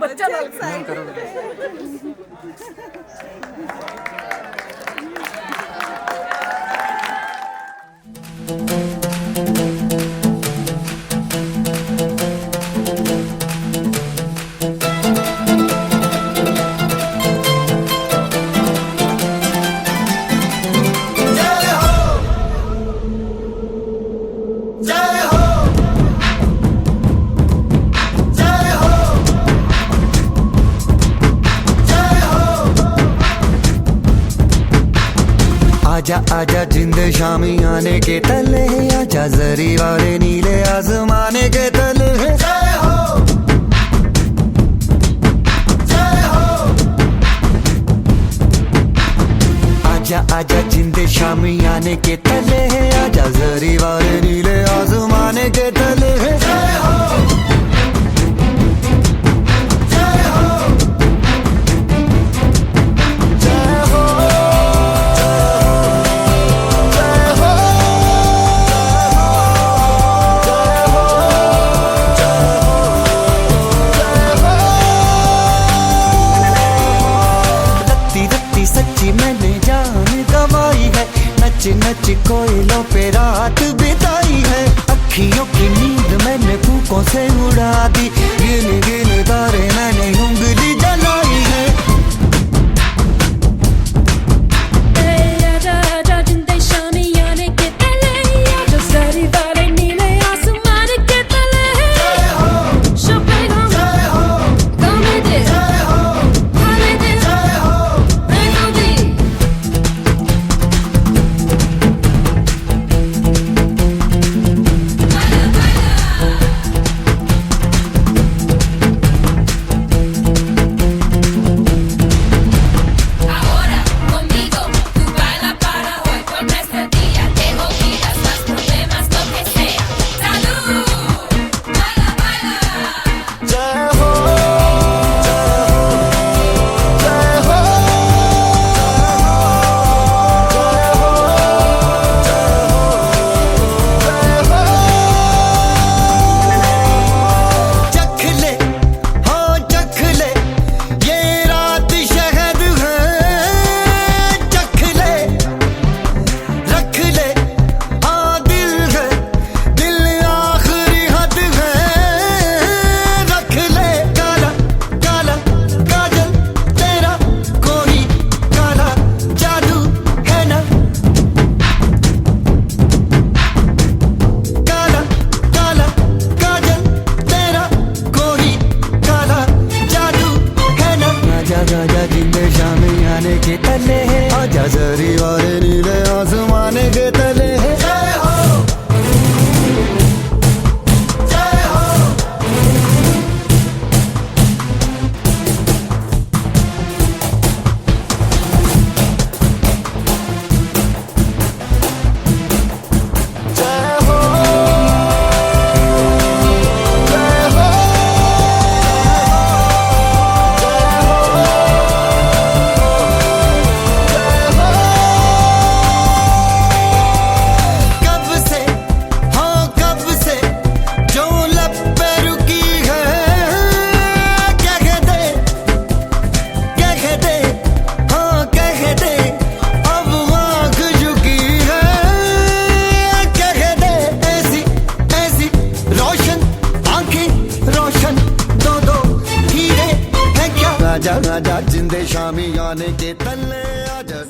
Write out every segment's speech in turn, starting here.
बच्चा आजा आजा जिंद शामी आने के तले, आजा जरी वाले नीले आसमाने के तले। जय हो जय हो। आजा आजा जिंद शामी आने के तले, आजा जरी वाले नीले आसमाने के तले। जय हो सच्ची मैंने जान गवाई है, नच नच कोयलों पे रात बिताई है। अखियों की नींद मैंने फूकों से उड़ा दी, गिन गिन तारे मैंने उंगली जलाई है। आजा जरी वाले नीले आसमाने के तले। जय हो जय हो। जय हो जय हो। आजा आजा जिंदे शामी आने के तले, आजा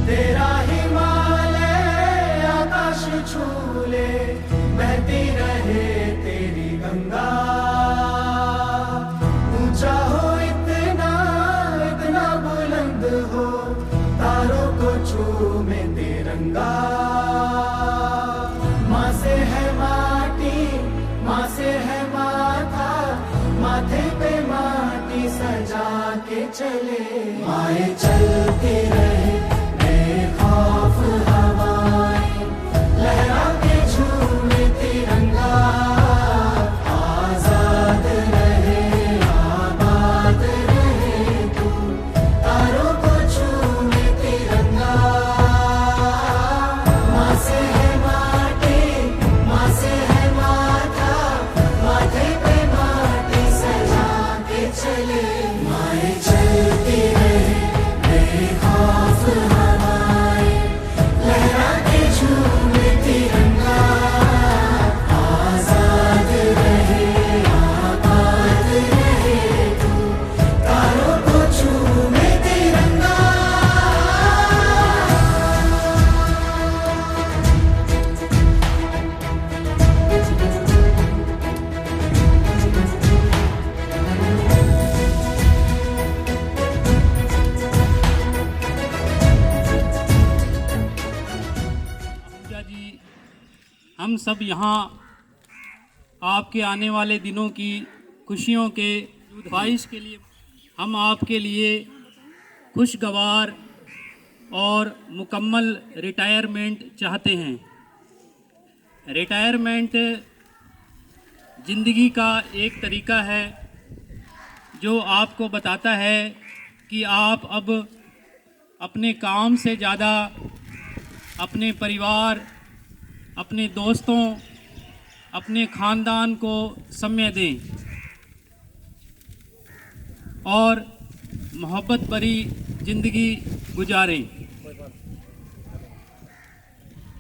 तेरा हिमालय आकाश छूले, बहती रहे तेरी गंगा, ऊंचा हो हम सब यहाँ आपके आने वाले दिनों की खुशियों के ख्वाहिश के लिए हम आपके लिए खुशगवार और मुकम्मल रिटायरमेंट चाहते हैं। रिटायरमेंट ज़िंदगी का एक तरीका है जो आपको बताता है कि आप अब अपने काम से ज़्यादा अपने परिवार, अपने दोस्तों, अपने ख़ानदान को समय दें और मोहब्बत भरी ज़िंदगी गुजारें।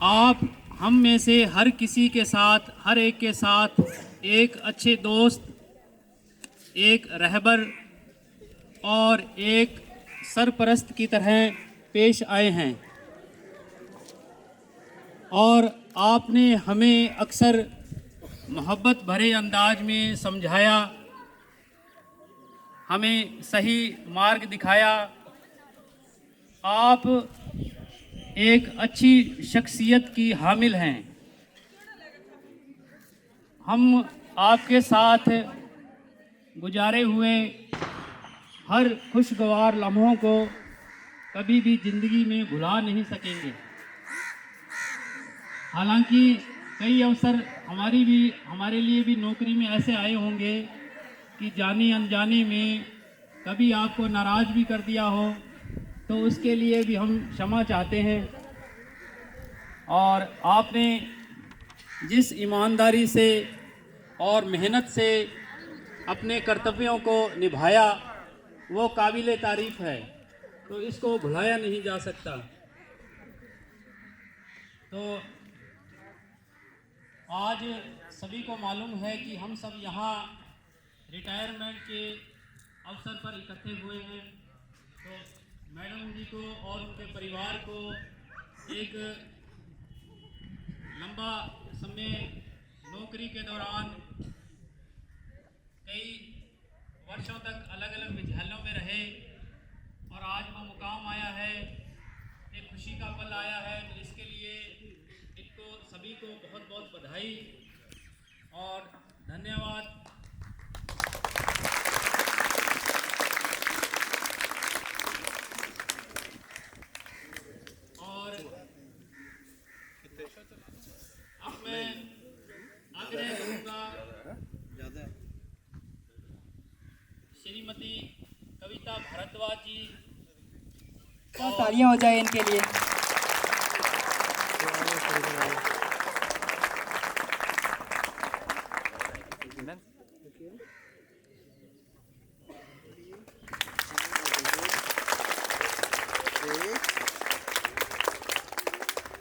आप हम में से हर किसी के साथ, हर एक के साथ एक अच्छे दोस्त, एक रहबर और एक सरपरस्त की तरह पेश आए हैं और आपने हमें अक्सर मोहब्बत भरे अंदाज में समझाया, हमें सही मार्ग दिखाया। आप एक अच्छी शख्सियत की हामिल हैं। हम आपके साथ गुजारे हुए हर खुशगवार लम्हों को कभी भी ज़िंदगी में भुला नहीं सकेंगे। हालांकि कई अवसर हमारे लिए भी नौकरी में ऐसे आए होंगे कि जाने अनजाने में कभी आपको नाराज़ भी कर दिया हो, तो उसके लिए भी हम क्षमा चाहते हैं। और आपने जिस ईमानदारी से और मेहनत से अपने कर्तव्यों को निभाया वो काबिल तारीफ़ है, तो इसको भुलाया नहीं जा सकता। तो आज सभी को मालूम है कि हम सब यहाँ रिटायरमेंट के अवसर पर इकट्ठे हुए हैं। तो मैडम जी को और उनके परिवार को एक लंबा समय नौकरी के दौरान कई वर्षों तक अलग अलग विद्यालयों में रहे और आज वो मुकाम आया है, एक खुशी का पल आया है। तो इसके लिए इनको सभी को बहुत बहुत बधाई और धन्यवाद। और अब मैं आग्रह करूँगा श्रीमती कविता भारद्वाज जी, तालियां हो जाए इनके लिए।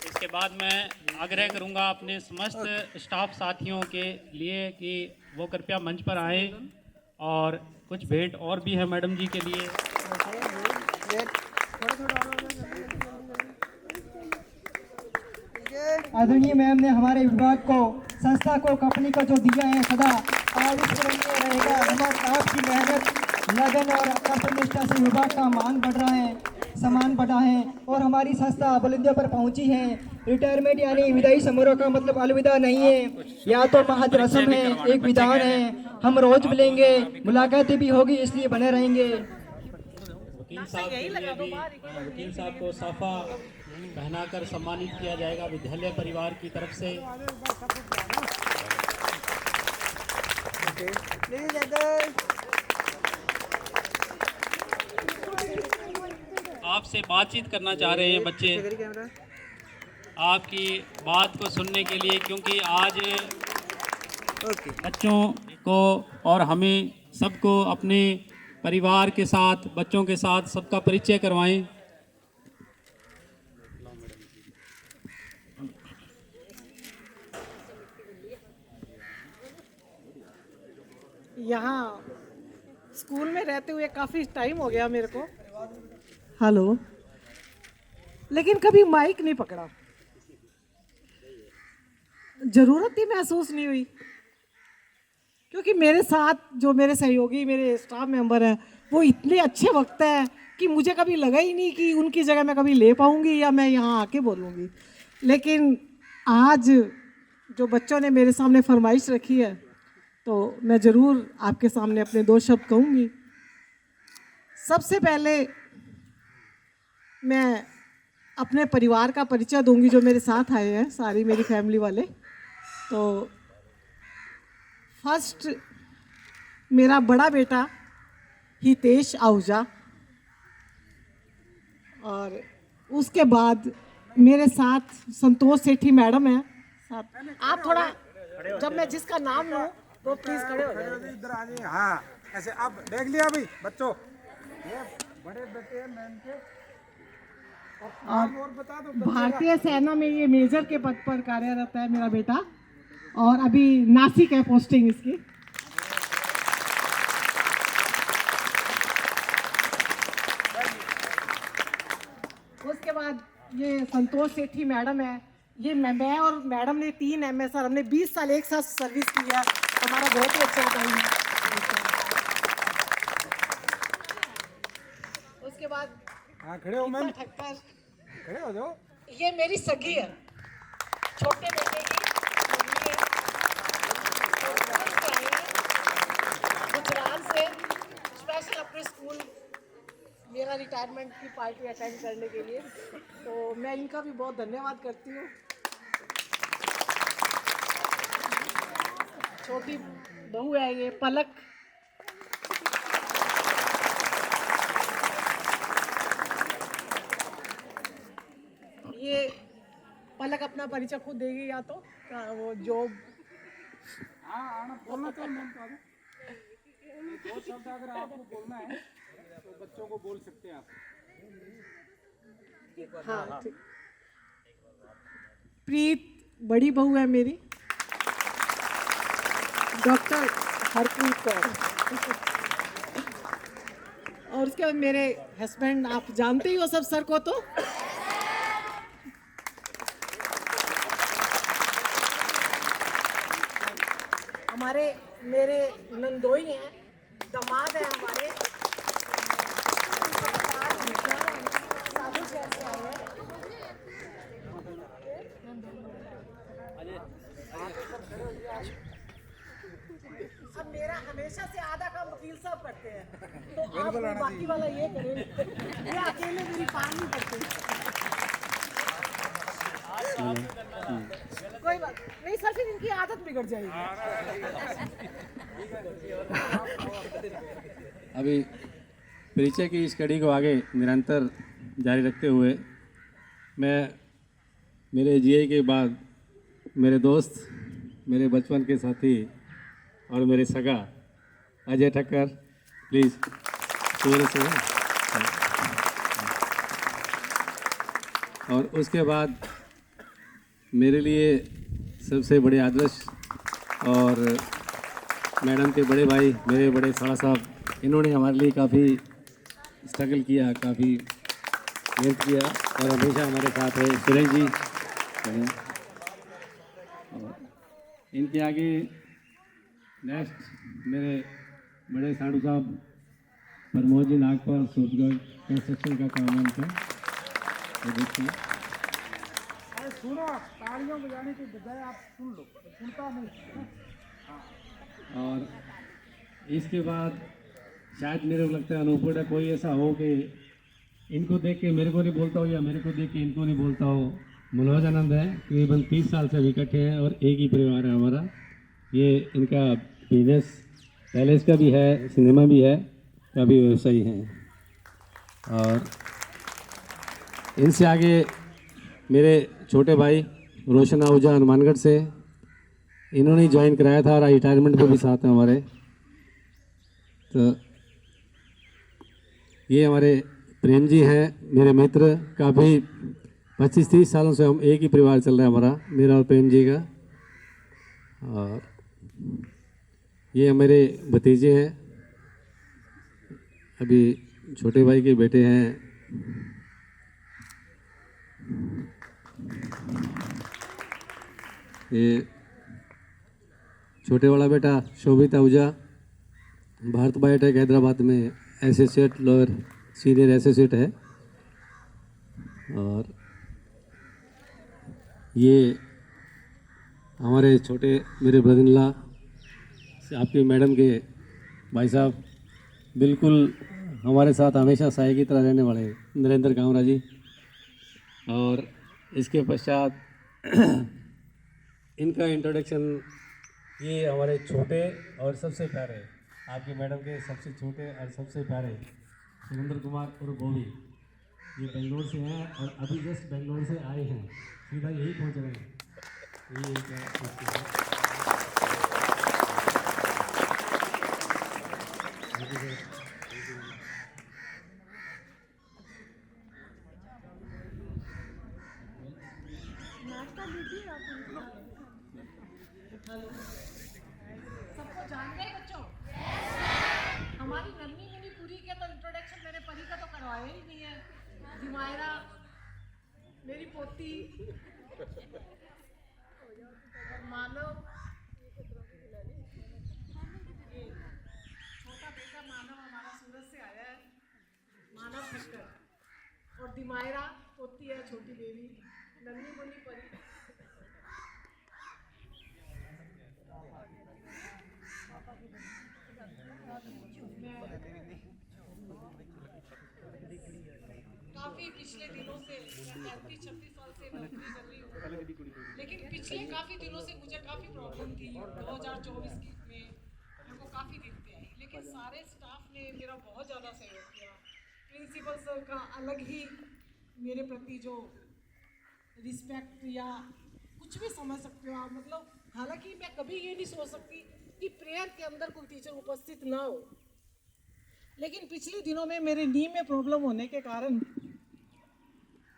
इसके बाद मैं आग्रह करूंगा अपने समस्त स्टाफ साथियों के लिए कि वो कृपया मंच पर आएं और कुछ भेंट और भी है मैडम जी के लिए। आदरणीय मैम ने हमारे विभाग को, संस्था को, कंपनी को जो दिया है सदा अविस्मरणीय रहेगा। हमारे आपकी मेहनत, लगन और कर्तव्यनिष्ठा से विभाग का मान बढ़ रहा है, सम्मान बढ़ा है और हमारी संस्था बुलंदियों पर पहुंची है। रिटायरमेंट यानी विदाई समारोह का मतलब अलविदा नहीं है, या तो महज रस्म है, एक विधान है। हम रोज मिलेंगे, मुलाकातें भी होगी, इसलिए बने रहेंगे। वकील साहब के लिए भी वकील साहब को साफा पहनाकर सम्मानित किया जाएगा विद्यालय परिवार की तरफ से। आपसे बातचीत करना चाह रहे हैं बच्चे, आपकी बात को सुनने के लिए, क्योंकि आज बच्चों को और हमें सबको अपने परिवार के साथ, बच्चों के साथ सबका परिचय करवाएं। यहाँ स्कूल में रहते हुए काफ़ी टाइम हो गया मेरे को, हेलो, लेकिन कभी माइक नहीं पकड़ा। ज़रूरत ही महसूस नहीं हुई, क्योंकि मेरे साथ जो मेरे सहयोगी, मेरे स्टाफ मेंबर हैं, वो इतने अच्छे वक्त हैं कि मुझे कभी लगा ही नहीं कि उनकी जगह मैं कभी ले पाऊँगी या मैं यहाँ आके बोलूँगी। लेकिन आज जो बच्चों ने मेरे सामने फरमाइश रखी है तो मैं ज़रूर आपके सामने अपने 2 शब्द कहूँगी। सबसे पहले मैं अपने परिवार का परिचय दूंगी जो मेरे साथ आए हैं, सारी मेरी फैमिली वाले। तो फर्स्ट मेरा बड़ा बेटा हितेश आहूजा, और उसके बाद मेरे साथ संतोष सेठी मैडम है साथ। आप थोड़ा, जब मैं जिसका नाम लूँ तो प्लीज़ खड़े हो जाइए। इधर आ जाइए। हाँ, ऐसे अब देख लिया अभी बच्चों, ये बड़े बेटे हैं मैम के। और बता दो, भारतीय सेना में ये मेजर के पद पर कार्यरत है मेरा बेटा, और अभी नासिक है पोस्टिंग इसकी। उसके बाद ये संतोष सेठी मैडम है। ये मैं और मैडम ने 3 MSR, हमने 20 साल एक साथ सर्विस की है, हमारा बहुत ही अच्छा टाइम है। उसके बाद हाँ खड़े हो मैम, ठक्कर, खड़े हो जाओ। ये मेरी सगी है, छोटे बेटे की सगी है, गुजरात से स्पेशल अपने स्कूल मेरा रिटायरमेंट की पार्टी अटेंड करने के लिए। तो मैं इनका भी बहुत धन्यवाद करती हूँ। छोटी बहू है ये पलक, ये पलक अपना परिचय खुद देगी या तो वो जॉब। हाँ आना, बोलना तो मैम का 2 शब्द अगर आपको बोलना है तो बच्चों को बोल सकते हैं आप। हाँ ठीक। प्रीत बड़ी बहू है मेरी, डॉक्टर हरप्रीत कौर। और उसके बाद मेरे हस्बैंड, आप जानते ही हो सब सर को। तो हमारे मेरे नंदोई हैं, दामाद हैं हमारे, साधु शहर से आए हैं। अब मेरा हमेशा से आधा काम वकील साहब करते हैं, तो आप बाकी वाला ये करें, ये अकेले मेरी पार नहीं करते। कोई बात नहीं सर, फिर इनकी आदत बिगड़ जाएगी। अभी परिचय की इस कड़ी को आगे निरंतर जारी रखते हुए मैं मेरे जीआई के बाद मेरे दोस्त, मेरे बचपन के साथी और मेरे सगा अजय ठक्कर, प्लीज़ से। और उसके बाद मेरे लिए सबसे बड़े आदर्श और मैडम के बड़े भाई, मेरे बड़े साला साहब, इन्होंने हमारे लिए काफ़ी स्ट्रगल किया, काफ़ी मेहनत किया और हमेशा हमारे साथ है। सुरेश जी, और इनके आगे नेक्स्ट मेरे बड़े साड़ू साहब प्रमोद जी नागपुर, सूटगढ़ कंस्ट्रक्शन का काम है उनका, तो देखिए। अरे सुनो, तालियों बजाने की बजाय आप सुन लो, सुनता नहीं। और इसके बाद शायद मेरे को लगता है अनूपड़ा कोई ऐसा हो कि इनको देख के मेरे को नहीं बोलता हो या मेरे को देख के इनको नहीं बोलता हो। मनोज आनंद है, करीबन 30 साल से हम इकट्ठे हैं और एक ही परिवार है हमारा। ये इनका बिजनेस पैलेस का भी है, सिनेमा भी है, का भी व्यवसायी हैं। और इनसे आगे मेरे छोटे भाई रोशन आहूजा हनुमानगढ़ से, इन्होंने ज्वाइन कराया था, रिटायरमेंट पे भी साथ हैं हमारे। तो ये हमारे प्रेम जी हैं, मेरे मित्र, काफ़ी 25-30 सालों से हम एक ही परिवार चल रहा है हमारा, मेरा और प्रेम जी का। और ये मेरे भतीजे हैं, अभी छोटे भाई के बेटे हैं। ये छोटे वाला बेटा शोभित आहूजा, भारत बायोटेक हैदराबाद में एसोसिएट लॉयर, सीनियर एसोसिएट है। और ये हमारे छोटे मेरे ब्रदर-इन-लॉ आपके मैडम के भाई साहब बिल्कुल हमारे साथ हमेशा साय की तरह रहने वाले नरेंद्र कामरा जी। और इसके पश्चात इनका इंट्रोडक्शन, ये हमारे छोटे और सबसे प्यारे, आपके मैडम के सबसे छोटे और सबसे प्यारे सुरेंद्र कुमार और बॉबी, ये बेंगलोर से हैं और अभी जस्ट बेंगलोर से आए हैं, सीधा यही पहुंच रहे हैं। ये एक है। सबको जान गए बच्चों? हमारी नन्ही मुन्नी पूरी के तो इंट्रोडक्शन मेरे परी का तो करवाया ही नहीं है। दिमायरा मेरी पोती और मानव, ये छोटा बेटा मानव हमारा सूरत से आया है, मानव खट्टर, और दिमायरा पोती है छोटी बेबी, नन्ही मुन्नी परी। काफी पिछले दिनों से 35-36 साल से नौकरी कर रही हूँ, लेकिन पिछले काफी दिनों से मुझे काफी प्रॉब्लम थी। 2024 की में मेरे को काफी दिक्कतें आई, लेकिन सारे स्टाफ ने मेरा बहुत ज़्यादा सहयोग किया। प्रिंसिपल सर का अलग ही मेरे प्रति जो रिस्पेक्ट या कुछ भी समझ सकते हो आप, मतलब हालांकि मैं कभी ये नहीं सोच सकती कि प्रेयर के अंदर कोई टीचर उपस्थित ना हो, लेकिन पिछले दिनों में मेरे नी में प्रॉब्लम होने के कारण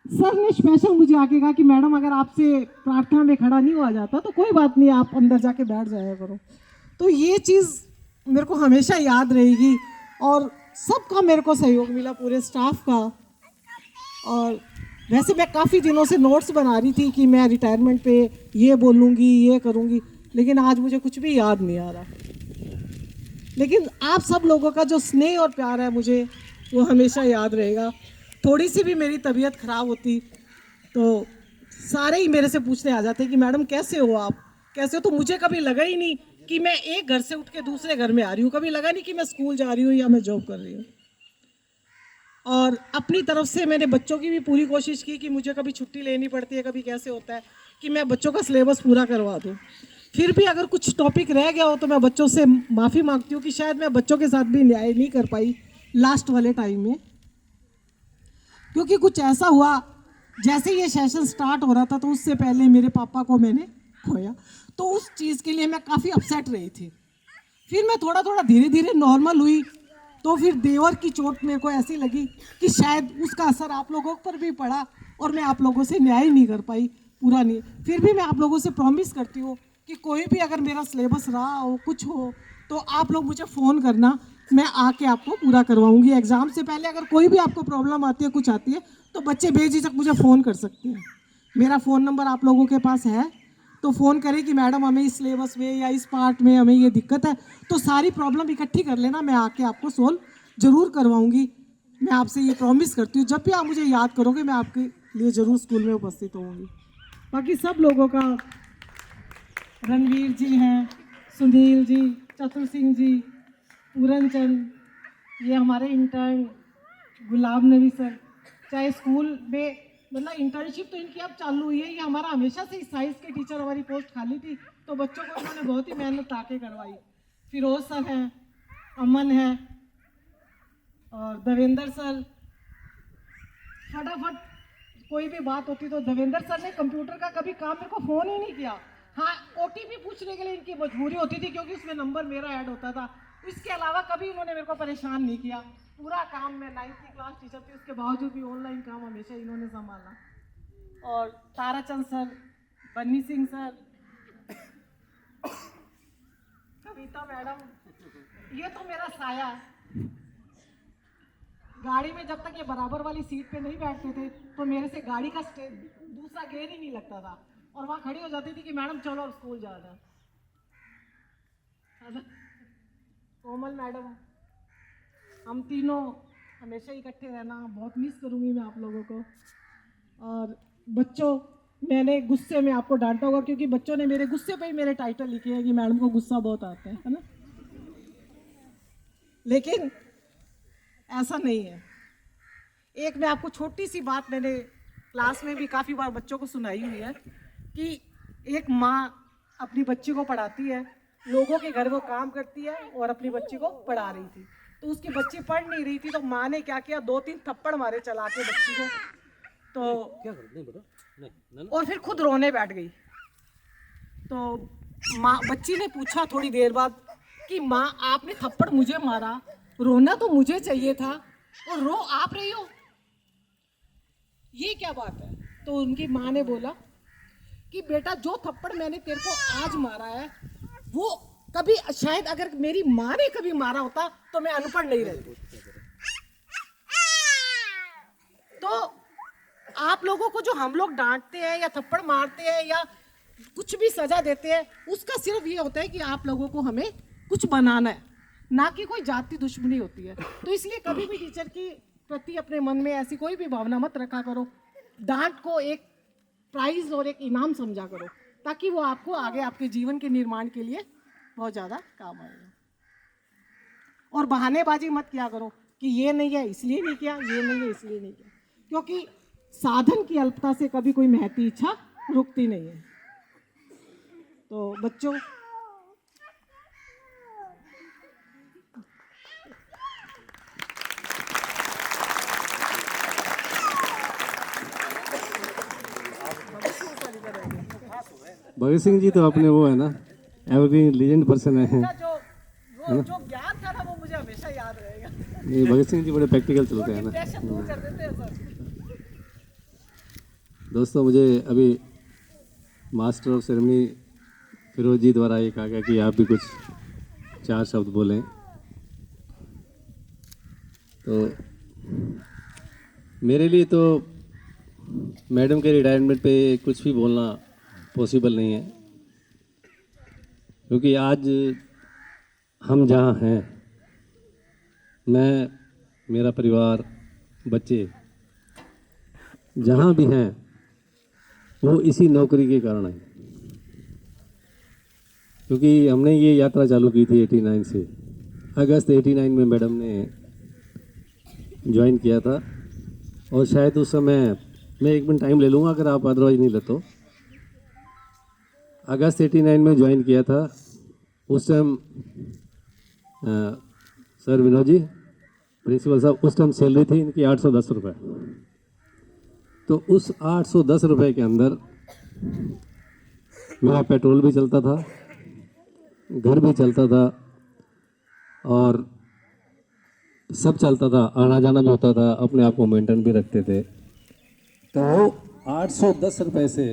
सर ने स्पेशल मुझे आके कहा कि मैडम अगर आपसे प्रार्थना में खड़ा नहीं हुआ जाता तो कोई बात नहीं, आप अंदर जाके बैठ जाया करो। तो ये चीज़ मेरे को हमेशा याद रहेगी और सबका मेरे को सहयोग मिला, पूरे स्टाफ का। और वैसे मैं काफ़ी दिनों से नोट्स बना रही थी कि मैं रिटायरमेंट पे ये बोलूँगी, ये करूँगी, लेकिन आज मुझे कुछ भी याद नहीं आ रहा। लेकिन आप सब लोगों का जो स्नेह और प्यार है मुझे वो हमेशा याद रहेगा। थोड़ी सी भी मेरी तबीयत ख़राब होती तो सारे ही मेरे से पूछने आ जाते कि मैडम कैसे हो आप, कैसे हो। तो मुझे कभी लगा ही नहीं कि मैं एक घर से उठ के दूसरे घर में आ रही हूँ, कभी लगा नहीं कि मैं स्कूल जा रही हूँ या मैं जॉब कर रही हूँ। और अपनी तरफ से मैंने बच्चों की भी पूरी कोशिश की कि मुझे कभी छुट्टी लेनी पड़ती है, कभी कैसे होता है कि मैं बच्चों का सिलेबस पूरा करवा दूँ। फिर भी अगर कुछ टॉपिक रह गया हो तो मैं बच्चों से माफ़ी मांगती हूँ कि शायद मैं बच्चों के साथ भी न्याय नहीं कर पाई लास्ट वाले टाइम में, क्योंकि कुछ ऐसा हुआ जैसे ये सेशन स्टार्ट हो रहा था तो उससे पहले मेरे पापा को मैंने खोया, तो उस चीज़ के लिए मैं काफ़ी अपसेट रही थी। फिर मैं थोड़ा थोड़ा धीरे धीरे नॉर्मल हुई, तो फिर देवर की चोट मेरे को ऐसी लगी कि शायद उसका असर आप लोगों पर भी पड़ा और मैं आप लोगों से न्याय नहीं कर पाई, पूरा नहीं। फिर भी मैं आप लोगों से प्रॉमिस करती हूँ कि कोई भी अगर मेरा सिलेबस रहा हो, कुछ हो, तो आप लोग मुझे फ़ोन करना, मैं आके आपको पूरा करवाऊंगी। एग्ज़ाम से पहले अगर कोई भी आपको प्रॉब्लम आती है, कुछ आती है, तो बच्चे बेझिझक मुझे फ़ोन कर सकते हैं। मेरा फ़ोन नंबर आप लोगों के पास है, तो फ़ोन करें कि मैडम हमें इस सिलेबस में या इस पार्ट में हमें ये दिक्कत है, तो सारी प्रॉब्लम इकट्ठी कर लेना, मैं आके आपको सोल्व ज़रूर करवाऊँगी। मैं आपसे ये प्रॉमिस करती हूँ, जब भी आप मुझे याद करोगे मैं आपके लिए ज़रूर स्कूल में उपस्थित होंगी। बाकी सब लोगों का, रणवीर जी हैं, सुनील जी, चतुर सिंह जी, पूरन चंद, ये हमारे इंटर्न गुलाब नबी सर, चाहे स्कूल में मतलब इंटर्नशिप तो इनकी अब चालू हुई है, ये हमारा हमेशा से साइंस के टीचर हमारी पोस्ट खाली थी तो बच्चों को इन्होंने बहुत ही मेहनत आके करवाई। फिरोज सर हैं, अमन है और देवेंद्र सर, फटाफट कोई भी बात होती तो देवेंद्र सर ने कंप्यूटर का कभी काम मेरे को फ़ोन ही नहीं किया। हाँ, OTP पूछने के लिए इनकी मजबूरी होती थी क्योंकि उसमें नंबर मेरा ऐड होता था, इसके अलावा कभी इन्होंने मेरे को परेशान नहीं किया। पूरा काम, मैं 9th की क्लास टीचर थी, उसके बावजूद भी ऑनलाइन काम हमेशा इन्होंने संभाला। और ताराचंद सर, बन्नी सिंह सर, कविता मैडम, ये तो मेरा साया। गाड़ी में जब तक ये बराबर वाली सीट पे नहीं बैठते थे तो मेरे से गाड़ी का दूसरा गेयर ही नहीं लगता था और वहाँ खड़ी हो जाती थी कि मैडम चलो अब स्कूल जाना। कोमल मैडम, हम तीनों हमेशा इकट्ठे रहना, बहुत मिस करूँगी मैं आप लोगों को। और बच्चों, मैंने गुस्से में आपको डांटा होगा, क्योंकि बच्चों ने मेरे गुस्से पे ही मेरे टाइटल लिखे हैं कि मैडम को गुस्सा बहुत आता है ना। लेकिन ऐसा नहीं है। एक मैं आपको छोटी सी बात मैंने क्लास में भी काफ़ी बार बच्चों को सुनाई हुई है कि एक माँ अपनी बच्ची को पढ़ाती है, लोगों के घर वो काम करती है और अपनी बच्ची को पढ़ा रही थी, तो उसकी बच्ची पढ़ नहीं रही थी, तो माँ ने क्या किया, 2-3 थप्पड़ मारे चला के बच्ची को, तो और फिर खुद रोने बैठ गई। तो माँ बच्ची ने पूछा थोड़ी देर बाद कि माँ आपने थप्पड़ मुझे मारा, रोना तो मुझे चाहिए था और रो आप रही हो, ये क्या बात है। तो उनकी माँ ने बोला कि बेटा जो थप्पड़ मैंने तेरे को आज मारा है वो कभी शायद अगर मेरी माँ ने कभी मारा होता तो मैं अनपढ़ नहीं रहती। तो आप लोगों को जो हम लोग डांटते हैं या थप्पड़ मारते हैं या कुछ भी सजा देते हैं, उसका सिर्फ ये होता है कि आप लोगों को हमें कुछ बनाना है, ना कि कोई जाति दुश्मनी होती है। तो इसलिए कभी भी टीचर की प्रति अपने मन में ऐसी कोई भी भावना मत रखा करो। डांट को एक प्राइज और एक इनाम समझा करो, ताकि वो आपको आगे आपके जीवन के निर्माण के लिए बहुत ज़्यादा काम आएगा। और बहानेबाजी मत किया करो कि ये नहीं है इसलिए नहीं किया, ये नहीं है इसलिए नहीं किया, क्योंकि साधन की अल्पता से कभी कोई महती इच्छा रुकती नहीं है। तो बच्चों, भगत सिंह जी तो अपने वो है ना, एवरग्रीन लीजेंड पर्सन है। जो ज्ञान था ना वो मुझे हमेशा याद रहेगा। ये भगत सिंह जी बड़े प्रैक्टिकल चलते हैं ना। टेंशन दूर कर देते हैं सर। दोस्तों, मुझे अभी मास्टर ऑफ सेरेमनी फिरोज जी द्वारा ये कहा गया कि आप भी कुछ 4 शब्द बोलें। तो मेरे लिए तो मैडम के रिटायरमेंट पे कुछ भी बोलना पॉसिबल नहीं है, क्योंकि आज हम जहाँ हैं, मैं, मेरा परिवार, बच्चे जहाँ भी हैं, वो इसी नौकरी के कारण है। क्योंकि हमने ये यात्रा चालू की थी 89 से, अगस्त 89 में मैडम ने ज्वाइन किया था। और शायद उस समय, मैं 1 मिनट टाइम ले लूँगा अगर आप अदरवाइज नहीं ले तो, अगस्त 89 में ज्वाइन किया था। उस time sir Vinod ji principal साहब, उस टाइम सैलरी थी इनकी 810 रुपये। तो उस 810 रुपये के अंदर मेरा पेट्रोल भी चलता था, घर भी चलता था और सब चलता था, आना जाना भी होता था, अपने आप को मेंटेन भी रखते थे। तो 810 रुपये से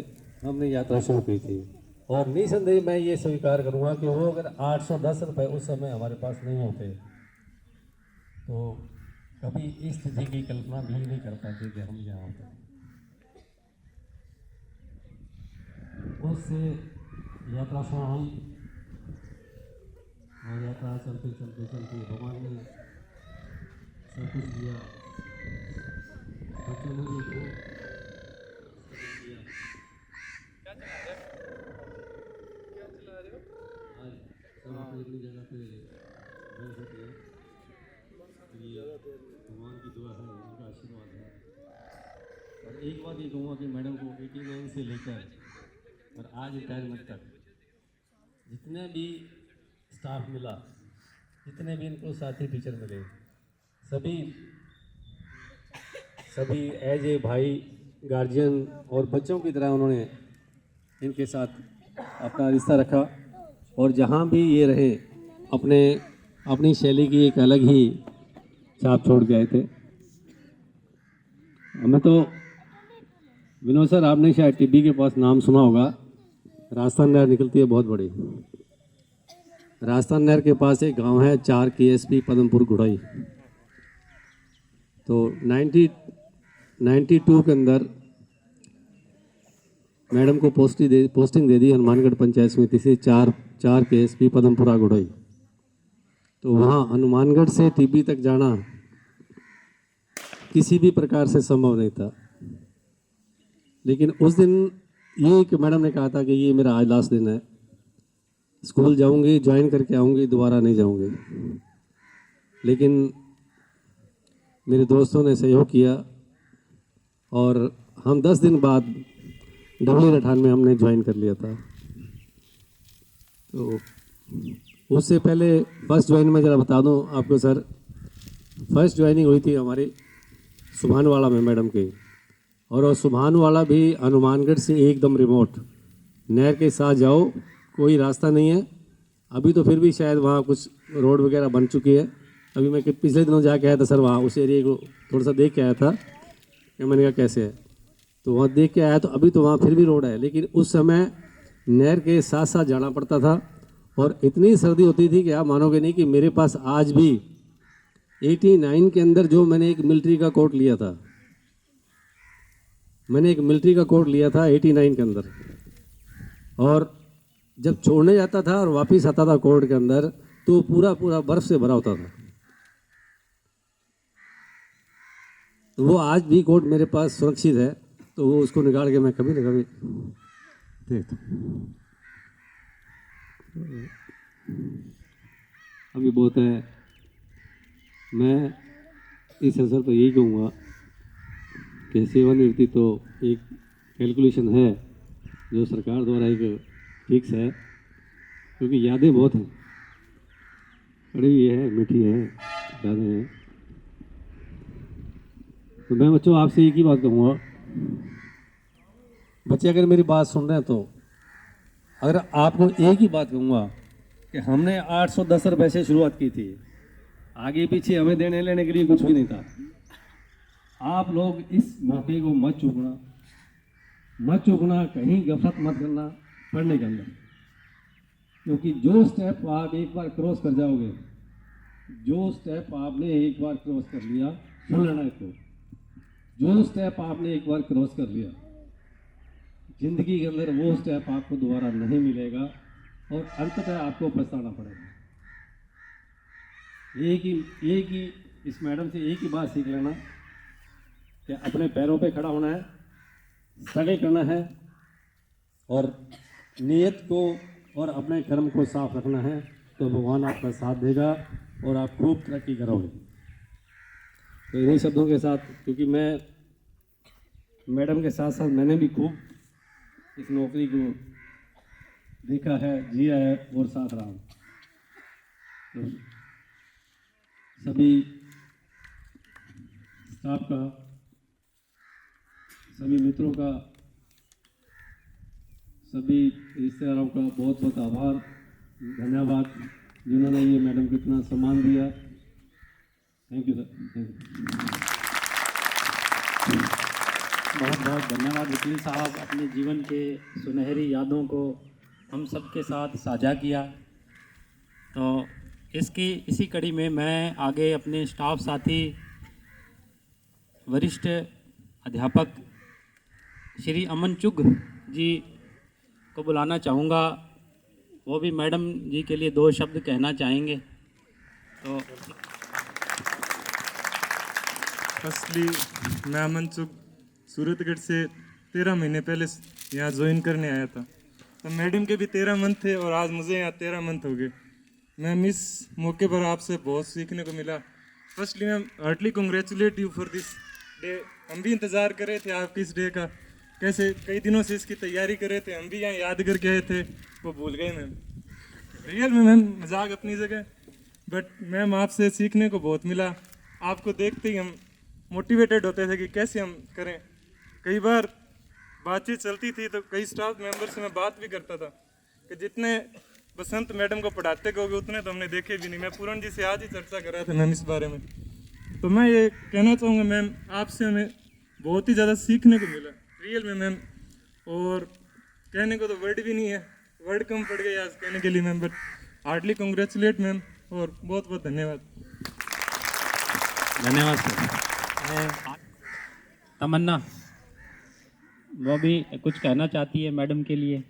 हमने यात्रा शुरू की थी। और निसंदेह मैं ये स्वीकार करूँगा कि वो अगर 810 रुपये उस समय हमारे पास नहीं होते तो कभी इस स्थिति की कल्पना भी नहीं कर पाते कि हम यहाँ होते। उससे यात्रा शुरू और यात्रा चलते चलते चलते भगवान ने सब कुछ दिया, बच्चों ने भी दिया। अपनी जगह पे रह सके, ये भगवान की दुआ है, उनका आशीर्वाद है। और एक बात ये कहूँगा कि मैडम को 89 से लेकर और आज रिटायरमेंट तक जितने भी स्टाफ मिला, जितने भी इनको साथी टीचर मिले, सभी एज ए भाई, गार्जियन और बच्चों की तरह उन्होंने इनके साथ अपना रिश्ता रखा। और जहाँ भी ये रहे, अपनी शैली की एक अलग ही छाप छोड़ के आए थे। हमें तो विनोद सर, आपने शायद टिब्बी के पास नाम सुना होगा, राजस्थान नहर निकलती है बहुत बड़ी। राजस्थान नहर के पास एक गांव है 4 KSP पदमपुर गुड़ाई। तो 92 के अंदर मैडम को पोस्टिंग दे दी हनुमानगढ़ पंचायत समिति से 4 KSP पदमपुरा गुड़ाई। तो वहाँ हनुमानगढ़ से टिब्बी तक जाना किसी भी प्रकार से संभव नहीं था। लेकिन उस दिन ये कि मैडम ने कहा था कि ये मेरा आज लास्ट दिन है, स्कूल जाऊंगी, ज्वाइन करके आऊंगी, दोबारा नहीं जाऊंगी। लेकिन मेरे दोस्तों ने सहयोग किया और हम 10 दिन बाद W98 में हमने ज्वाइन कर लिया था। तो उससे पहले फर्स्ट ज्वाइन में ज़रा बता दूं आपको सर, फर्स्ट ज्वाइनिंग हुई थी हमारी सुभानवाड़ा में मैडम की, और वो सुभानवाड़ा भी हनुमानगढ़ से एकदम रिमोट, नहर के साथ जाओ, कोई रास्ता नहीं है। अभी तो फिर भी शायद वहाँ कुछ रोड वगैरह बन चुकी है। अभी मैं पिछले दिनों जाके आया था सर, वहाँ उस एरिया को थोड़ा सा देख के आया था कि मैंने कहा कैसे है, तो वहाँ देख के आया तो अभी तो वहाँ फिर भी रोड है, लेकिन उस समय नहर के साथ साथ जाना पड़ता था और इतनी सर्दी होती थी कि आप मानोगे नहीं कि मेरे पास आज भी 89 के अंदर जो मैंने एक मिलिट्री का कोट लिया था, मैंने एक मिलिट्री का कोट लिया था 89 के अंदर, और जब छोड़ने जाता था और वापस आता था कोर्ट के अंदर तो पूरा पूरा बर्फ से भरा होता था। तो वो आज भी कोट मेरे पास सुरक्षित है, तो वो उसको निकाल के मैं कभी न कभी देखता हूँ। अभी बहुत है, मैं इस अवसर पर यही कहूँगा कि सेवानिवृत्ति तो एक कैलकुलेशन है जो सरकार द्वारा एक फिक्स है, क्योंकि यादें बहुत हैं, कड़वी है, मीठी है, यादें हैं। तो मैं बच्चों आपसे एक ही बात कहूँगा, बच्चे अगर मेरी बात सुन रहे हैं तो अगर आपको एक ही बात कहूँगा कि हमने 810 रुपये से शुरुआत की थी, आगे पीछे हमें देने लेने के लिए कुछ भी नहीं था। आप लोग इस मौके को मत चूकना, कहीं गफलत मत करना पढ़ने के अंदर, क्योंकि जो स्टेप आप एक बार क्रॉस कर जाओगे, जो स्टेप आपने एक बार क्रॉस कर लिया, सुन लेना इसको, जो स्टेप आपने एक बार क्रॉस कर लिया, जिंदगी के अंदर वो स्टेप आपको दोबारा नहीं मिलेगा और अंततः आपको पछताना पड़ेगा। एक ही इस मैडम से एक ही बात सीख लेना कि अपने पैरों पे खड़ा होना है, स्ट्रगल करना है और नियत को और अपने कर्म को साफ रखना है, तो भगवान आपका साथ देगा और आप खूब तरक्की करोगे। तो इन्हीं शब्दों के साथ, क्योंकि मैं मैडम के साथ साथ मैंने भी खूब इस नौकरी को देखा है, जिया है और साथ रहा हूँ, तो सभी स्टाफ का, सभी मित्रों का, सभी रिश्तेदारों का बहुत बहुत आभार, धन्यवाद, जिन्होंने ये मैडम को इतना सम्मान दिया। Thank you sir, thank you. बहुत बहुत धन्यवाद वकील साहब, अपने जीवन के सुनहरी यादों को हम सब के साथ साझा किया। तो इसी कड़ी में मैं आगे अपने स्टाफ साथी वरिष्ठ अध्यापक श्री अमन चुग जी को बुलाना चाहूँगा, वो भी मैडम जी के लिए 2 शब्द कहना चाहेंगे। तो फर्स्टली मैं अमन चुग सूरतगढ़ से 13 महीने पहले यहाँ ज्वाइन करने आया था, तो मैडम के भी 13 मंथ थे और आज मुझे यहाँ 13 मंथ हो गए। मैम, इस मौके पर आपसे बहुत सीखने को मिला। Firstly ma'am, heartly congratulate you for this day. हम भी इंतज़ार कर रहे थे आपके इस डे का, कैसे कई दिनों से इसकी तैयारी कर रहे थे, हम भी यहाँ याद करके आए थे, वो भूल गए मैम। रियल में मैम, मजाक अपनी जगह, बट मैम आपसे सीखने को बहुत मिला। आपको देखते ही हम मोटिवेटेड होते थे कि कैसे हम करें। कई बार बातचीत चलती थी तो कई स्टाफ मेंबर से मैं बात भी करता था कि जितने बसंत मैडम को पढ़ाते गए उतने तो हमने देखे भी नहीं। मैं पूरन जी से आज ही चर्चा कर रहा था मैम इस बारे में। तो मैं ये कहना चाहूँगा मैम, आपसे हमें बहुत ही ज़्यादा सीखने को मिला रियल में मैम, और कहने को तो वर्ड भी नहीं है, वर्ड कम पड़ गए आज कहने के लिए ma'am, but hardly congratulate ma'am और बहुत बहुत धन्यवाद। धन्यवाद सर। तमन्ना, वो भी कुछ कहना चाहती है मैडम के लिए।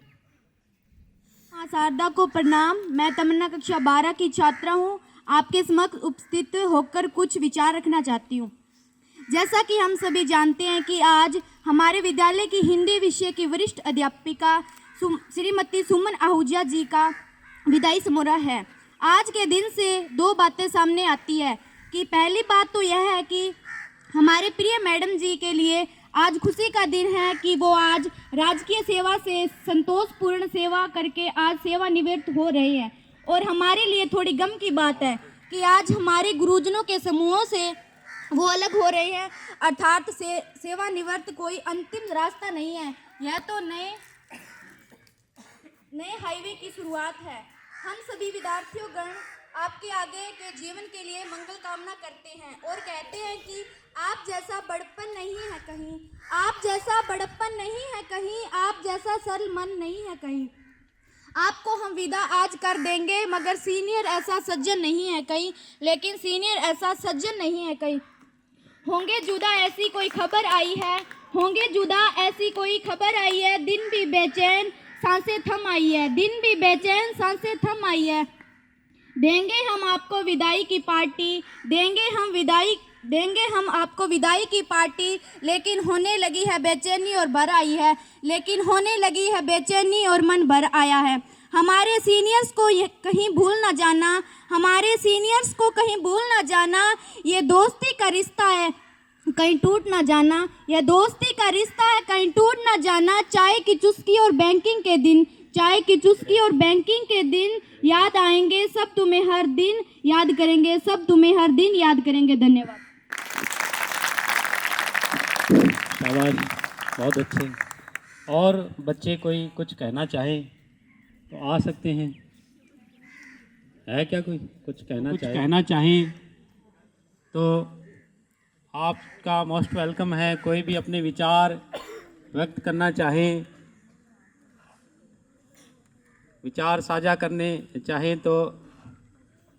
हाँ, शारदा को प्रणाम। मैं तमन्ना कक्षा 12 की छात्रा हूँ। आपके समक्ष उपस्थित होकर कुछ विचार रखना चाहती हूँ। जैसा कि हम सभी जानते हैं कि आज हमारे विद्यालय की हिंदी विषय की वरिष्ठ अध्यापिका श्रीमती सुमन आहूजा जी का विदाई समारोह है। आज के दिन से दो बातें सामने आती है कि पहली बात तो यह है कि हमारे प्रिय मैडम जी के लिए आज खुशी का दिन है कि वो आज राजकीय सेवा से संतोषपूर्ण सेवा करके आज सेवानिवृत्त हो रहे हैं। और हमारे लिए थोड़ी गम की बात है कि आज हमारे गुरुजनों के समूहों से वो अलग हो रहे हैं, अर्थात सेवानिवृत्त कोई अंतिम रास्ता नहीं है, यह तो नए हाईवे की शुरुआत है। हम सभी विद्यार्थियों गण आपके आगे के जीवन के लिए मंगल कामना करते हैं और कहते हैं कि आप जैसा बड़प्पन नहीं है कहीं, आप जैसा बड़प्पन नहीं है कहीं, आप जैसा सरल मन नहीं है कहीं। आपको हम विदा आज कर देंगे मगर सीनियर ऐसा सज्जन नहीं है कहीं, लेकिन सीनियर ऐसा सज्जन नहीं है कहीं। होंगे जुदा ऐसी कोई खबर आई है, होंगे जुदा ऐसी कोई खबर आई है, दिन भी बेचैन सांसें थम आई है, दिन भी बेचैन सांसें थम आई है। देंगे हम आपको विदाई की पार्टी, देंगे हम आपको विदाई की पार्टी, लेकिन होने लगी है बेचैनी और भर आई है, लेकिन होने लगी है बेचैनी और मन भर आया है। हमारे सीनियर्स को कहीं भूल ना जाना, हमारे सीनियर्स को कहीं भूल ना जाना, ये दोस्ती का रिश्ता है कहीं टूट ना जाना, यह दोस्ती का रिश्ता है कहीं टूट ना जाना। चाय की चुस्की और बैंकिंग के दिन, चाय की चुस्की और बैंकिंग के दिन याद आएंगे सब तुम्हें हर दिन, याद करेंगे सब तुम्हें हर दिन, याद करेंगे। धन्यवाद। शाबाश, बहुत अच्छे। और बच्चे कोई कुछ कहना चाहे तो आ सकते हैं। है क्या कोई कुछ कहना चाहें तो आपका मोस्ट वेलकम है। कोई भी अपने विचार व्यक्त करना चाहें, विचार साझा करने चाहें तो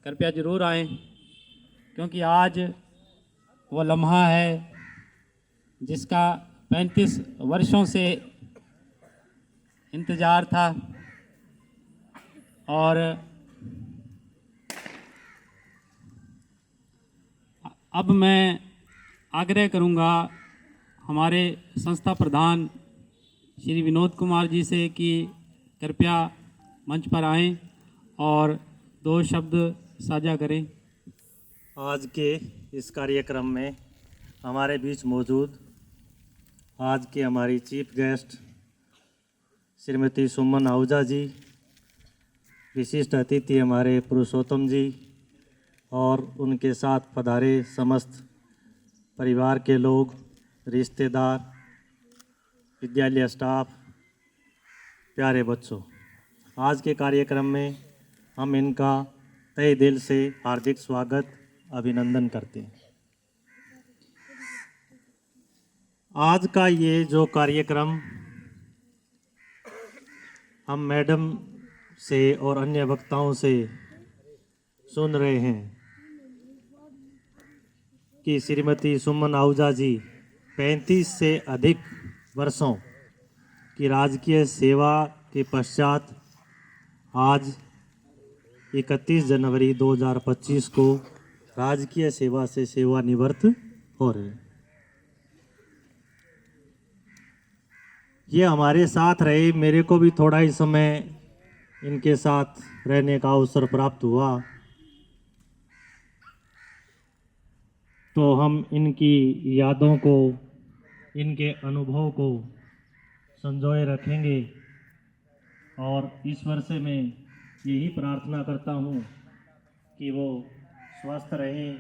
कृपया ज़रूर आएं, क्योंकि आज वो लम्हा है जिसका 35 वर्षों से इंतज़ार था। और अब मैं आग्रह करूंगा हमारे संस्था प्रधान श्री विनोद कुमार जी से कि कृपया मंच पर आएं और दो शब्द साझा करें। आज के इस कार्यक्रम में हमारे बीच मौजूद आज के हमारी चीफ गेस्ट श्रीमती सुमन आहूजा जी, विशिष्ट अतिथि हमारे पुरुषोत्तम जी और उनके साथ पधारे समस्त परिवार के लोग, रिश्तेदार, विद्यालय स्टाफ, प्यारे बच्चों, आज के कार्यक्रम में हम इनका तहे दिल से हार्दिक स्वागत अभिनंदन करते हैं। आज का ये जो कार्यक्रम हम मैडम से और अन्य वक्ताओं से सुन रहे हैं कि श्रीमती सुमन आहूजा जी 35 से अधिक वर्षों की राजकीय सेवा के पश्चात आज 31 जनवरी 2025 को राजकीय सेवा से सेवानिवृत्त हो रहे हैं। ये हमारे साथ रहे, मेरे को भी थोड़ा ही समय इनके साथ रहने का अवसर प्राप्त हुआ, तो हम इनकी यादों को, इनके अनुभव को संजोए रखेंगे और ईश्वर से मैं यही प्रार्थना करता हूँ कि वो स्वस्थ रहें,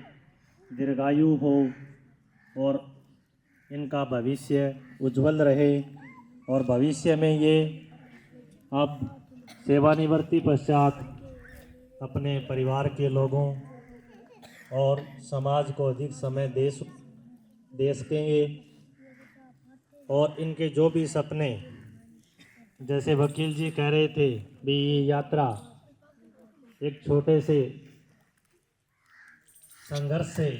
दीर्घायु हो और इनका भविष्य उज्जवल रहे और भविष्य में ये अब सेवानिवृत्ति पश्चात अपने परिवार के लोगों और समाज को अधिक समय दे सकेंगे और इनके जो भी सपने, जैसे वकील जी कह रहे थे भी, ये यात्रा एक छोटे से संघर्ष से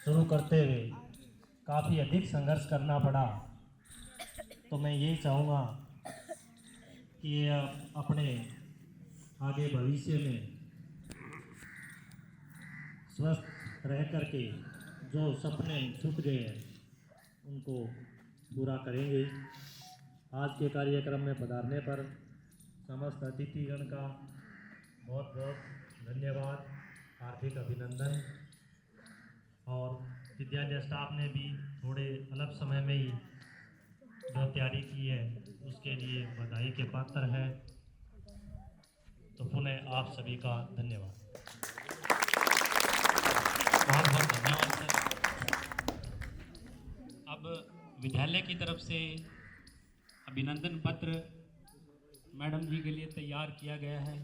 शुरू करते हुए काफ़ी अधिक संघर्ष करना पड़ा, तो मैं यही चाहूँगा कि ये अपने आगे भविष्य में स्वस्थ रह करके जो सपने छूट गए हैं उनको पूरा करेंगे। आज के कार्यक्रम में पधारने पर समस्त अतिथिगण का बहुत बहुत धन्यवाद, हार्दिक अभिनंदन। और विद्यालय स्टाफ ने भी थोड़े अल्प समय में ही जो तैयारी की है उसके लिए बधाई के पात्र है। तो पुनः आप सभी का धन्यवाद। बहुत बहुत धन्यवाद सर। अब विद्यालय की तरफ से अभिनंदन पत्र मैडम जी के लिए तैयार किया गया है,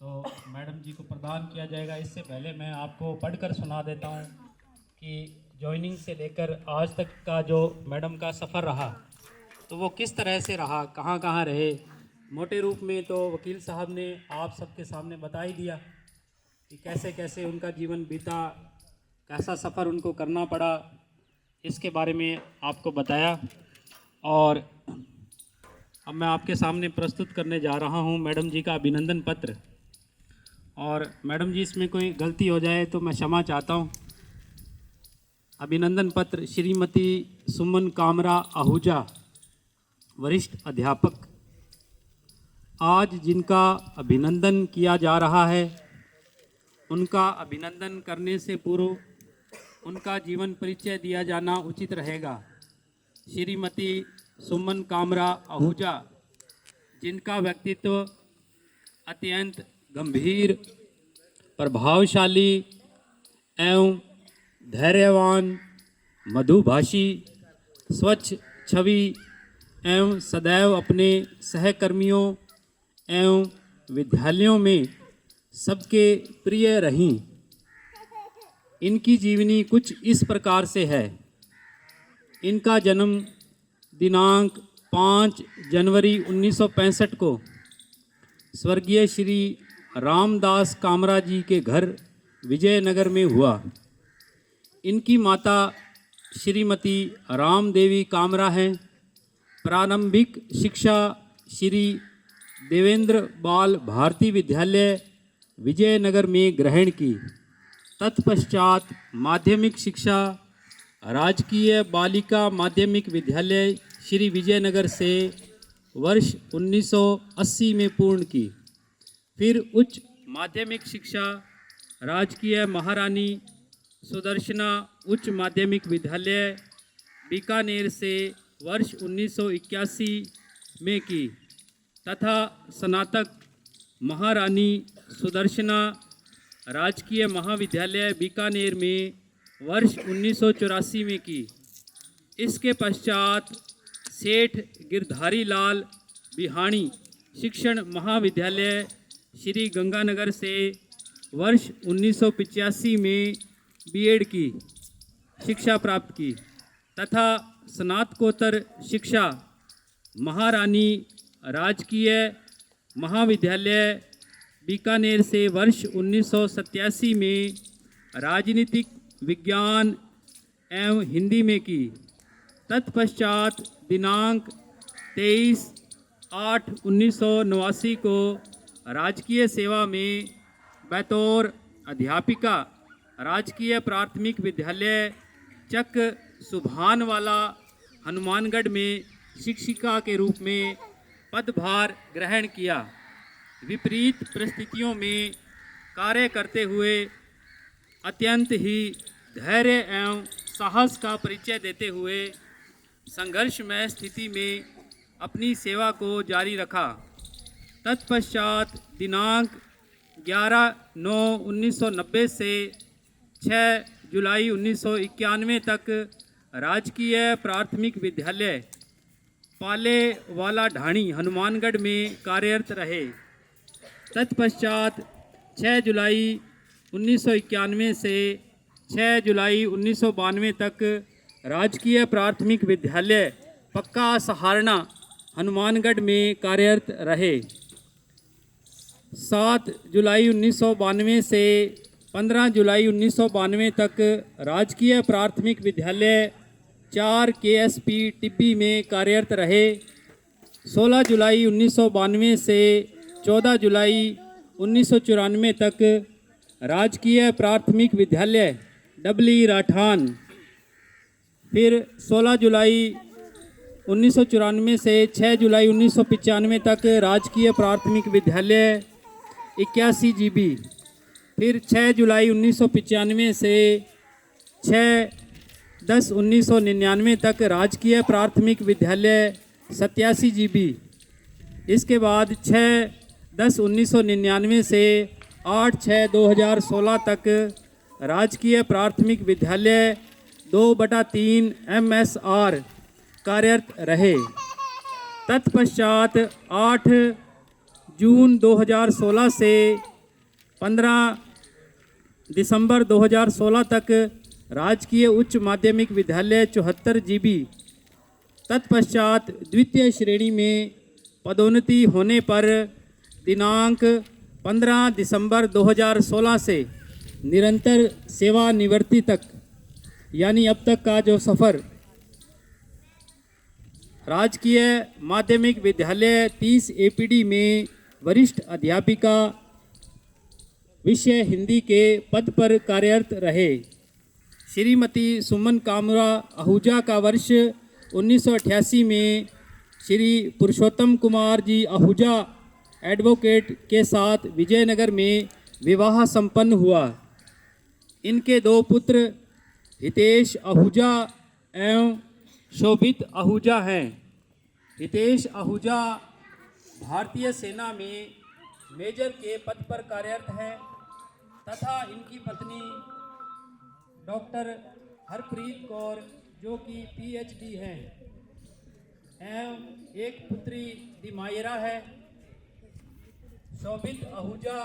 तो मैडम जी को प्रदान किया जाएगा। इससे पहले मैं आपको पढ़कर सुना देता हूँ कि जॉइनिंग से लेकर आज तक का जो मैडम का सफ़र रहा तो वो किस तरह से रहा, कहाँ कहाँ रहे। मोटे रूप में तो वकील साहब ने आप सबके सामने बता ही दिया कि कैसे कैसे उनका जीवन बीता, कैसा सफ़र उनको करना पड़ा, इसके बारे में आपको बताया। और अब मैं आपके सामने प्रस्तुत करने जा रहा हूं मैडम जी का अभिनंदन पत्र। और मैडम जी इसमें कोई गलती हो जाए तो मैं क्षमा चाहता हूं। अभिनंदन पत्र श्रीमती सुमन कामरा आहूजा, वरिष्ठ अध्यापक। आज जिनका अभिनंदन किया जा रहा है उनका अभिनंदन करने से पूर्व उनका जीवन परिचय दिया जाना उचित रहेगा। श्रीमती सुमन कामरा आहूजा, जिनका व्यक्तित्व अत्यंत गंभीर, प्रभावशाली एवं धैर्यवान, मधुभाषी, स्वच्छ छवि एवं सदैव अपने सहकर्मियों एवं विद्यालयों में सबके प्रिय रहीं। इनकी जीवनी कुछ इस प्रकार से है। इनका जन्म दिनांक 5 जनवरी 1965 को स्वर्गीय श्री रामदास कामरा जी के घर विजयनगर में हुआ। इनकी माता श्रीमती रामदेवी कामरा हैं। प्रारंभिक शिक्षा श्री देवेंद्र बाल भारती विद्यालय विजयनगर में ग्रहण की। तत्पश्चात माध्यमिक शिक्षा राजकीय बालिका माध्यमिक विद्यालय श्री विजयनगर से वर्ष 1980 में पूर्ण की। फिर उच्च माध्यमिक शिक्षा राजकीय महारानी सुदर्शना उच्च माध्यमिक विद्यालय बीकानेर से वर्ष 1981 में की तथा स्नातक महारानी सुदर्शना राजकीय महाविद्यालय बीकानेर में वर्ष 1984 में की। इसके पश्चात सेठ गिरधारी लाल बिहाणी शिक्षण महाविद्यालय श्री गंगानगर से वर्ष 1985 में बीएड की शिक्षा प्राप्त की तथा स्नातकोत्तर शिक्षा महारानी राजकीय महाविद्यालय बीकानेर से वर्ष 1987 में राजनीतिक विज्ञान एवं हिंदी में की। तत्पश्चात दिनांक 23/8/1989 को राजकीय सेवा में बतौर अध्यापिका राजकीय प्राथमिक विद्यालय चक सुभानवाला हनुमानगढ़ में शिक्षिका के रूप में पदभार ग्रहण किया। विपरीत परिस्थितियों में कार्य करते हुए अत्यंत ही धैर्य एवं साहस का परिचय देते हुए संघर्षमय स्थिति में अपनी सेवा को जारी रखा। तत्पश्चात दिनांक 11/9/1990 से 6 जुलाई 1991 तक राजकीय प्राथमिक विद्यालय पाले वाला ढाणी हनुमानगढ़ में कार्यरत रहे। तत्पश्चात 6 जुलाई 1991 से 6 जुलाई 1992 तक राजकीय प्राथमिक विद्यालय पक्का सहारना हनुमानगढ़ में कार्यरत रहे। 7 जुलाई 1992 से 15 जुलाई 1992 तक राजकीय प्राथमिक विद्यालय 4 KSP टिब्बी में कार्यरत रहे। 16 जुलाई 1992 से 14 जुलाई 1994 तक राजकीय प्राथमिक विद्यालय डबली राठान। फिर 16 जुलाई 1994 से 6 जुलाई 1995 तक राजकीय प्राथमिक विद्यालय 81 GB। फिर 6 जुलाई 1995 से 6/10/1999 तक राजकीय प्राथमिक विद्यालय 87 GB। इसके बाद 6/10/1999 से 8/6/2016 तक राजकीय प्राथमिक विद्यालय 2/3 MSR कार्यरत रहे। तत्पश्चात 8 जून 2016 से 15 दिसंबर 2016 तक राजकीय उच्च माध्यमिक विद्यालय 74 GB। तत्पश्चात द्वितीय श्रेणी में पदोन्नति होने पर दिनांक 15 दिसंबर 2016 से निरंतर सेवानिवृत्ति तक, यानी अब तक का जो सफ़र, राजकीय माध्यमिक विद्यालय 30 APD में वरिष्ठ अध्यापिका विषय हिंदी के पद पर कार्यरत रहे। श्रीमती सुमन कामरा आहूजा का वर्ष 1988 में श्री पुरुषोत्तम कुमार जी आहूजा एडवोकेट के साथ विजयनगर में विवाह संपन्न हुआ। इनके 2 पुत्र हितेश आहूजा एवं शोभित आहूजा हैं। हितेश आहूजा भारतीय सेना में मेजर के पद पर कार्यरत हैं तथा इनकी पत्नी डॉक्टर हरप्रीत कौर जो कि PhD हैं एवं एक पुत्री दिमायरा है। शोभित आहूजा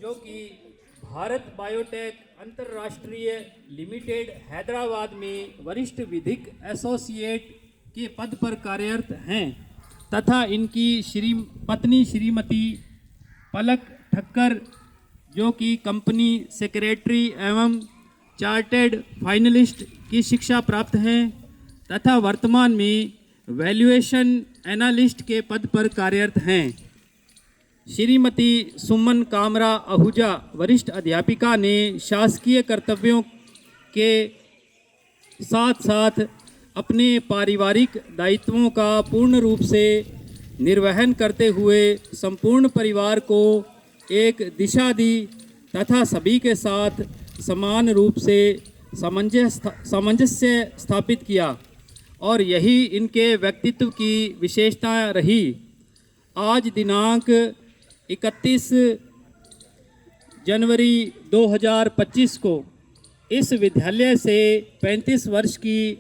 जो कि भारत बायोटेक अंतर्राष्ट्रीय लिमिटेड हैदराबाद में वरिष्ठ विधिक एसोसिएट के पद पर कार्यरत हैं तथा इनकी पत्नी श्रीमती पलक ठक्कर जो कि कंपनी सेक्रेटरी एवं चार्टर्ड फाइनलिस्ट की शिक्षा प्राप्त हैं तथा वर्तमान में वैल्यूएशन एनालिस्ट के पद पर कार्यरत हैं। श्रीमती सुमन कामरा आहूजा वरिष्ठ अध्यापिका ने शासकीय कर्तव्यों के साथ साथ अपने पारिवारिक दायित्वों का पूर्ण रूप से निर्वहन करते हुए संपूर्ण परिवार को एक दिशा दी तथा सभी के साथ समान रूप से सामंजस्य स्थापित किया और यही इनके व्यक्तित्व की विशेषता रही। आज दिनांक 31 जनवरी 2025 को इस विद्यालय से 35 वर्ष की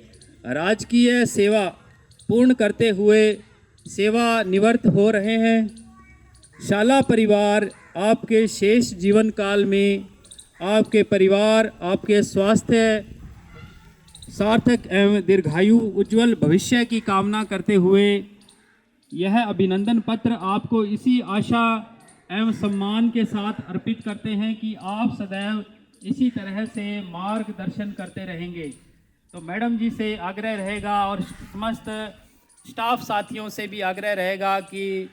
राजकीय सेवा पूर्ण करते हुए सेवानिवृत्त हो रहे हैं। शाला परिवार आपके शेष जीवन काल में आपके परिवार, आपके स्वास्थ्य, सार्थक एवं दीर्घायु उज्जवल भविष्य की कामना करते हुए यह अभिनंदन पत्र आपको इसी आशा एवं सम्मान के साथ अर्पित करते हैं कि आप सदैव इसी तरह से मार्गदर्शन करते रहेंगे। तो मैडम जी से आग्रह रहेगा और समस्त स्टाफ साथियों से भी आग्रह रहेगा कि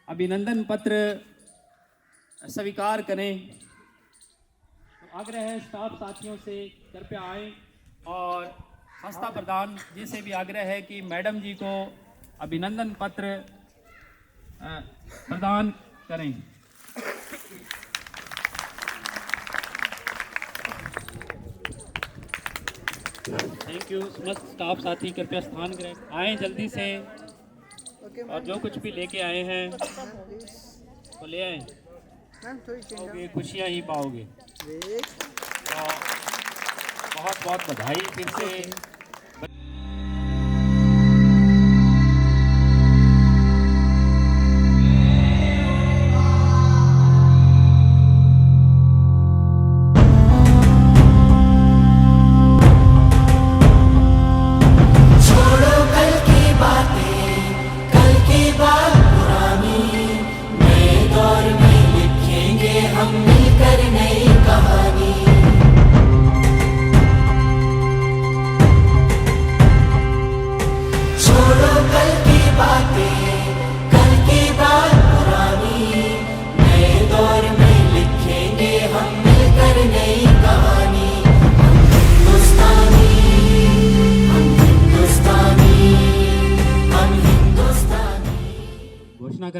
अभिनंदन पत्र स्वीकार करें। तो आग्रह है स्टाफ साथियों से कृपया आएँ और संस्था प्रधान जी से भी आग्रह है कि मैडम जी को अभिनंदन पत्र प्रदान करें। Thank you. समस्त स्टाफ साथी कृपया स्थान ग्रहण आएँ जल्दी से और जो कुछ भी लेके आए हैं तो ले आएँ, पाओगे खुशियाँ ही पाओगे। तो बहुत बहुत बधाई फिर से।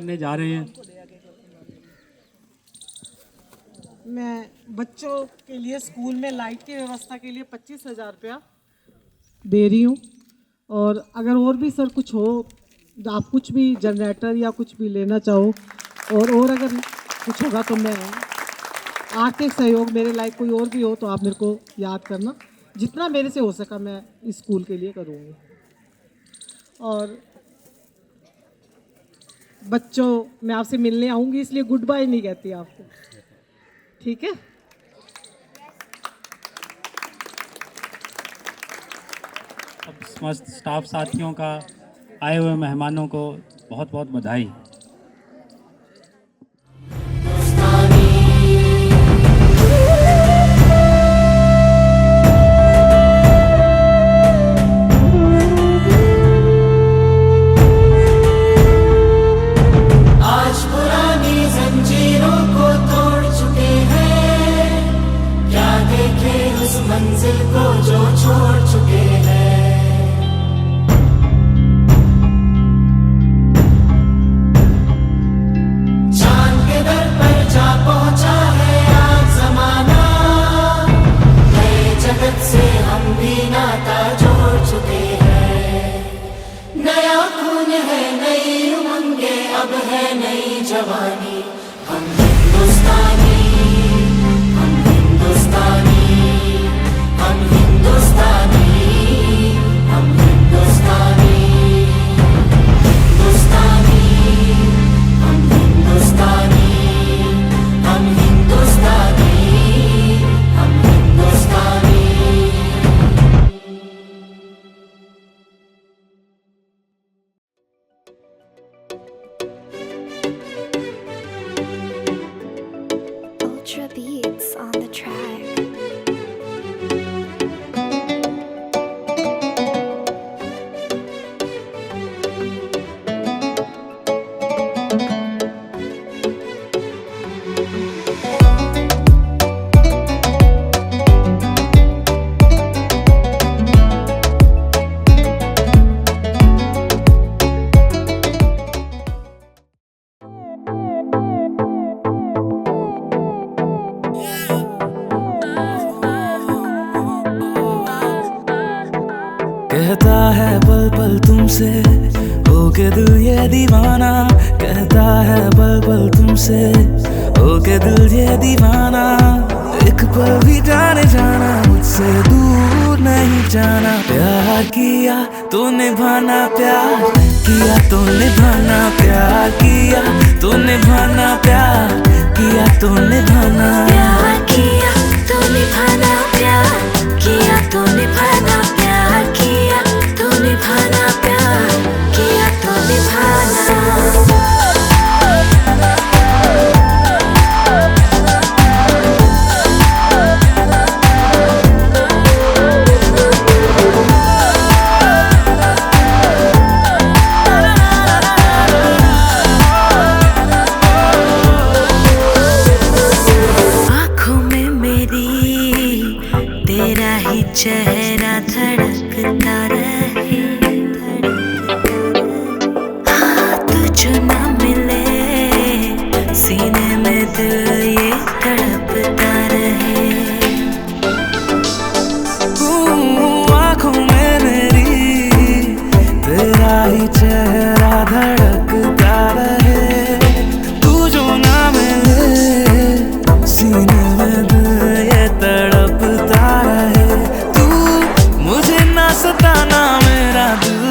करने जा रहे हैं। मैं बच्चों के लिए स्कूल में लाइट की व्यवस्था के लिए 25,000 रुपया दे रही हूँ। और अगर और भी सर कुछ हो, आप कुछ भी जनरेटर या कुछ भी लेना चाहो और अगर कुछ होगा तो मैं आर्थिक सहयोग मेरे लायक कोई और भी हो तो आप मेरे को याद करना। जितना मेरे से हो सका मैं इस स्कूल के लिए करूँगी। और बच्चों, मैं आपसे मिलने आऊँगी, इसलिए गुड बाय नहीं कहती आपको, ठीक है? अब समस्त स्टाफ साथियों का, आए हुए मेहमानों को बहुत बहुत बधाई। आज पुरानी जंजीरों को तोड़ चुके हैं, क्या देखे उस मंजिल को जो छोड़ चुके हैं। चांद के दर पर जा पहुंचा है आज जमाना, नए जगत से हम भी नाता जोड़ चुके हैं। नया खून है, नई उमंगे, अब है नई जवानी। हम हिंदुस्तानी, हम हिंदुस्तानी, हम हिंदुस्तानी, हम हिंदुस्तानी, हिंदुस्तानी, हम हिंदुस्तानी, हम हिंदुस्तानी, हम हिंदुस्तानी। Ultra beats on the track. कहता है पल पल तुमसे हो के दिल ये दीवाना, कहता है पल पल तुमसे हो के दिल ये दीवाना। एक पल भी जाने जाना, मुझसे दूर नहीं जाना। प्यार किया तो निभाना, प्यार किया तो निभाना, प्यार किया तो निभाना, प्यार किया तो निभाना, प्यार किया तो निभाना, प्यार किया तो निभाना, प्यार किया तो निभाना, प्यार किया तो निभाना। आँखों में मेरी तेरा ही चेहरा धड़कता रहे, हाथ जो न मिले सीने में दिल ये तड़पता रहे। आँखों में मेरी तेरा ही चेहरा धड़कता रहे, तू जो ना मिले सीने में दिल ये तड़पता रहे। तू मुझे ना सताना, मेरा दिल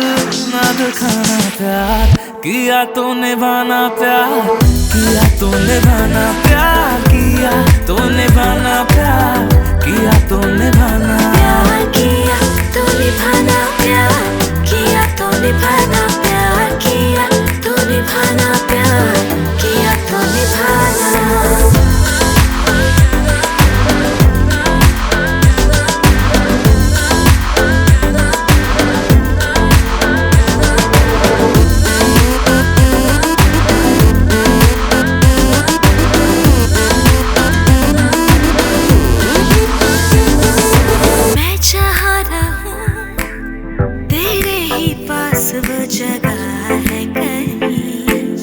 ना दुखाना। प्यार किया तो निभाना, प्यार किया तो निभाना, प्यार किया तो निभाना, प्यार किया तो निभाना, प्यार किया तो निभाना, प्यार किया तो निभाना, प्यार किया तो निभाना, प्यार किया तो निभाना। मैं चाह रहा हूँ तेरे ही पास वो जगह है कहीं,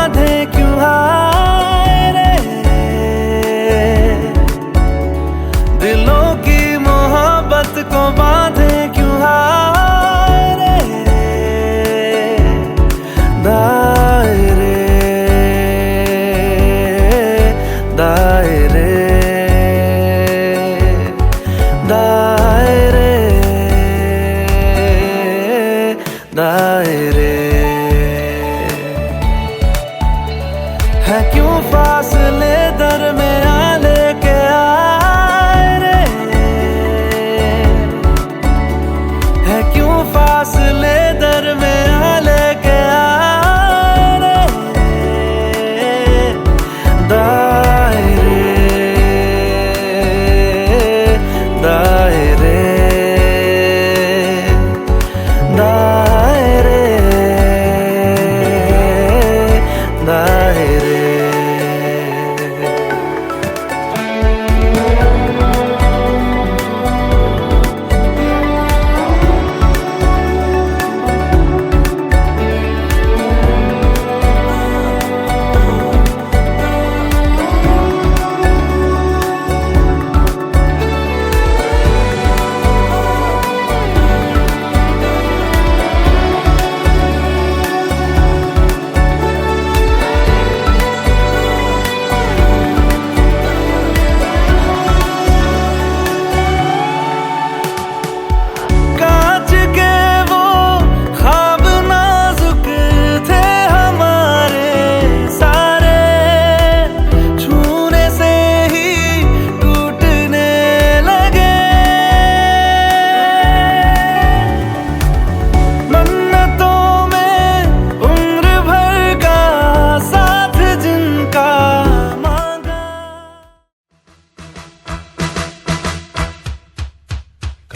बांधे क्यों हाय रे, दिलों की मोहब्बत को बांधे क्यों हाय रे, दायरे दायरे दायरे दायरे है क्यों फासले दरमिया लेके आए रे, है क्यों फासले दरमिया लेके आए रे, दायरे दायरे दायरे दायरे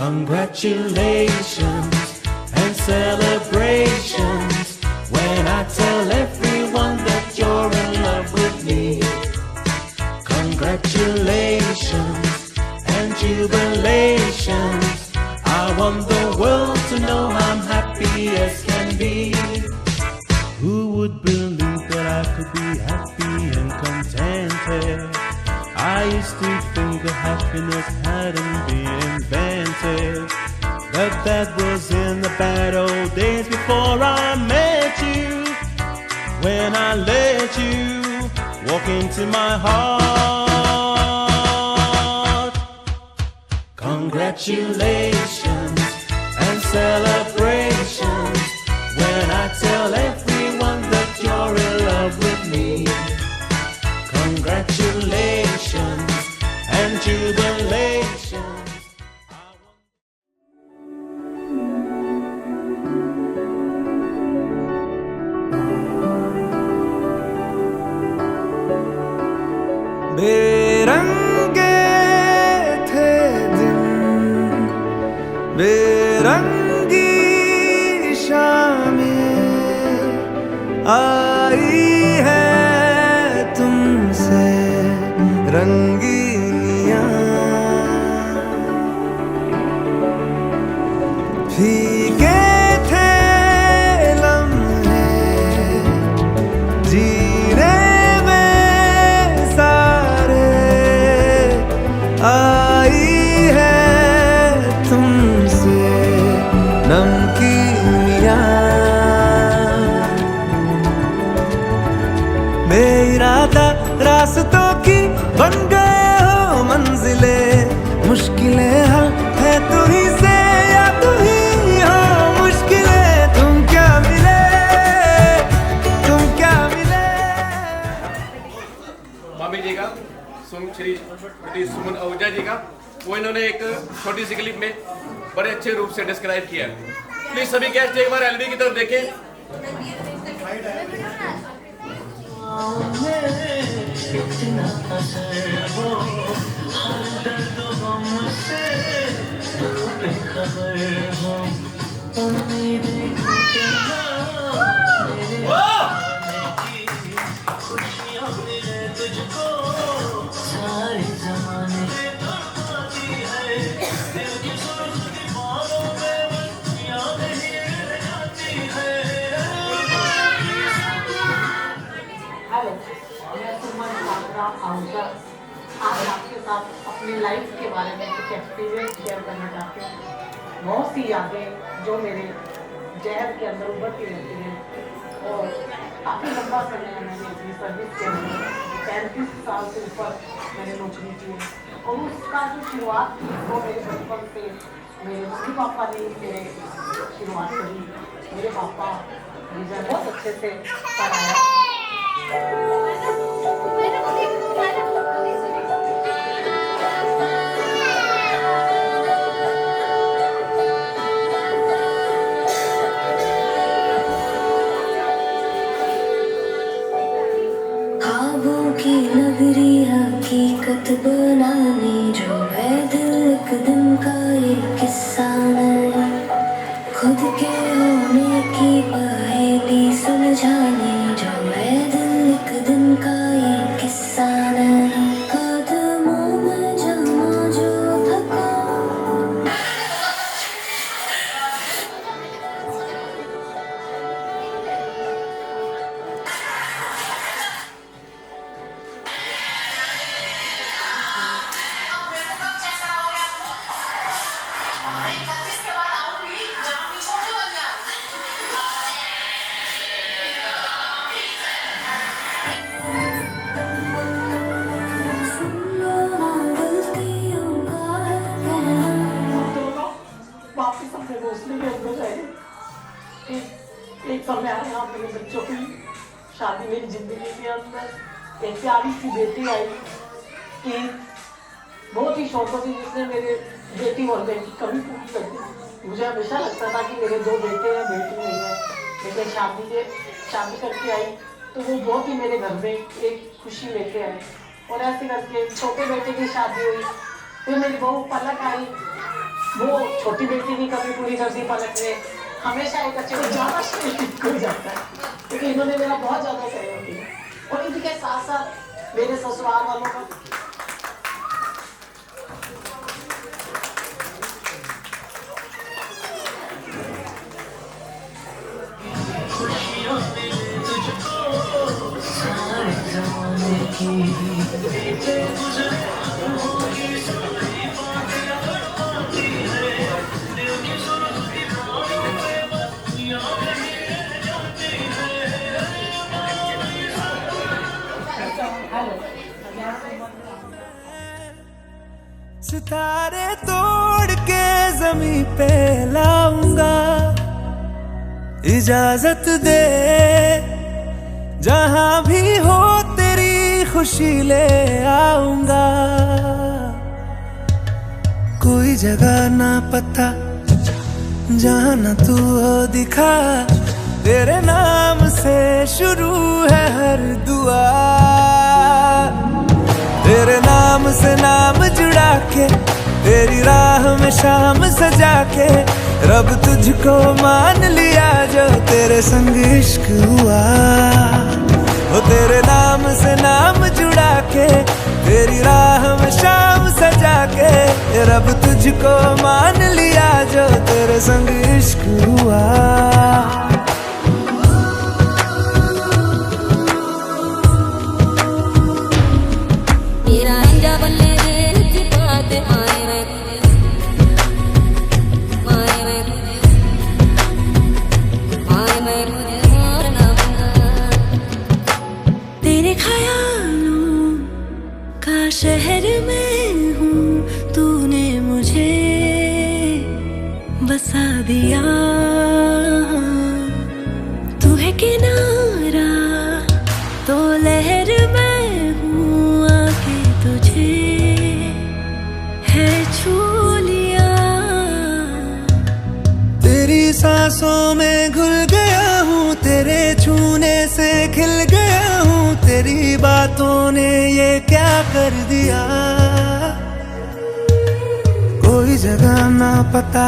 Congratulations and celebrations when I tell everyone that you're in love with me. Congratulations and jubilations, I want the world to know I'm happy as can be. Who would believe that I could be happy and contented? I used to think that happiness hadn't been invented, but that was in the bad old days before I met you. When I let you walk into my heart. Congratulations and celebrations when I tell everyone that you're in love with me. Congratulations and jubilations. बेरंगे थे दिन, बेरंगी शामें आई है तुमसे रंगीनियां, फीके थे लम्हे जीने में सारे, आई है तुमसे नमकीनियां, बेइरादा रास्तों की बन गए हो मंजिले, मुश्किलें हल है तू ही से या तू ही हो मुश्किलें, तुम क्या मिले, तुम क्या मिले। मामी जी का श्रीमती सुमन आहूजा जी का वो इन्होंने एक छोटी सी क्लिप में बड़े अच्छे रूप से डिस्क्राइब किया। प्लीज सभी गेस्ट एक बार एलईडी की तरफ देखें। हेलो, मैं सुमन आहूजा आज आपके साथ अपनी लाइफ के बारे में कुछ एक्सपीरियंस शेयर करना चाहती हूँ। बहुत सी यादें जो मेरे जहन के अंदर उभरती रहती हैं और काफ़ी लंबा समय है मैंने अपनी सर्विस के अंदर 35 साल से ऊपर मैंने नौकरी की है और उसका जो शुरुआत थी वो मेरे बचपन से मेरे मम्मी पापा ने मेरे शुरुआत करी। मेरे पापा मुझे बहुत अच्छे से पढ़ाया। ख्वाबों की नगरी हकीकत बनाने जो है दिल एक दिन का ये किस्सा नहीं, खुद के होने की पहेली सुलझाने जो है दिल एक दिन का ये किस्सा नहीं। कदमों में जमा जो थका वापस अपने घोंसले के अंदर जाए। एक समय आया मेरे बच्चों की शादी मेरी जिंदगी के अंदर। एक प्यारी सी बेटी आई कि बहुत ही शौकों से जिसने मेरे बेटी और बेटी कभी पूरी कर दी। मुझे हमेशा लगता था कि मेरे 2 बेटे हैं बेटी नहीं है, लेकिन शादी करके आई तो वो बहुत ही मेरे घर में एक खुशी लेके आए। और ऐसे करके छोटे बेटे की शादी हुई, फिर मेरी बहू पलक आई। वो छोटी बेटी भी कभी पूरी कर दी पलक ने। हमेशा एक अच्छे को ज़्यादा श्रेष्ठ हो जाता है क्योंकि इन्होंने मेरा बहुत ज़्यादा सहयोग किया। और इनके साथ साथ मेरे ससुराल वालों का सितारे तोड़ के जमीन पे लाऊंगा, इजाजत दे जहां भी हो तेरी खुशी ले आऊंगा। कोई जगह ना पता जहां ना तू हो दिखा, तेरे नाम से शुरू है हर दुआ। तेरे नाम से नाम जुड़ा के तेरी राह में शाम सजा के रब तुझको मान लिया जो तेरे संग इश्क हुआ। वो तेरे नाम से नाम जुड़ा के तेरी राह में शाम सजा के रब तुझको मान लिया जो तेरे संग इश्क हुआ। तेरे ख्यालों का शहर में हूँ, तूने मुझे बसा दिया। तू है किनारा तो लहर में हूँ, आके तुझे है छू लिया। तेरी सांसों में घुल गया हूँ, तेरे छूने से खिल गया हूँ। तेरी बातों ने ये क्या कर दिया। कोई जगह ना पता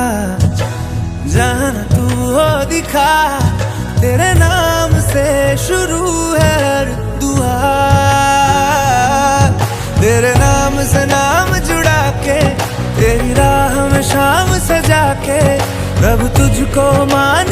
जहां ना तू हो दिखा, तेरे नाम से शुरू है हर दुआ। तेरे नाम से नाम जुड़ा के तेरी राह में शाम सजा के रब तुझको मान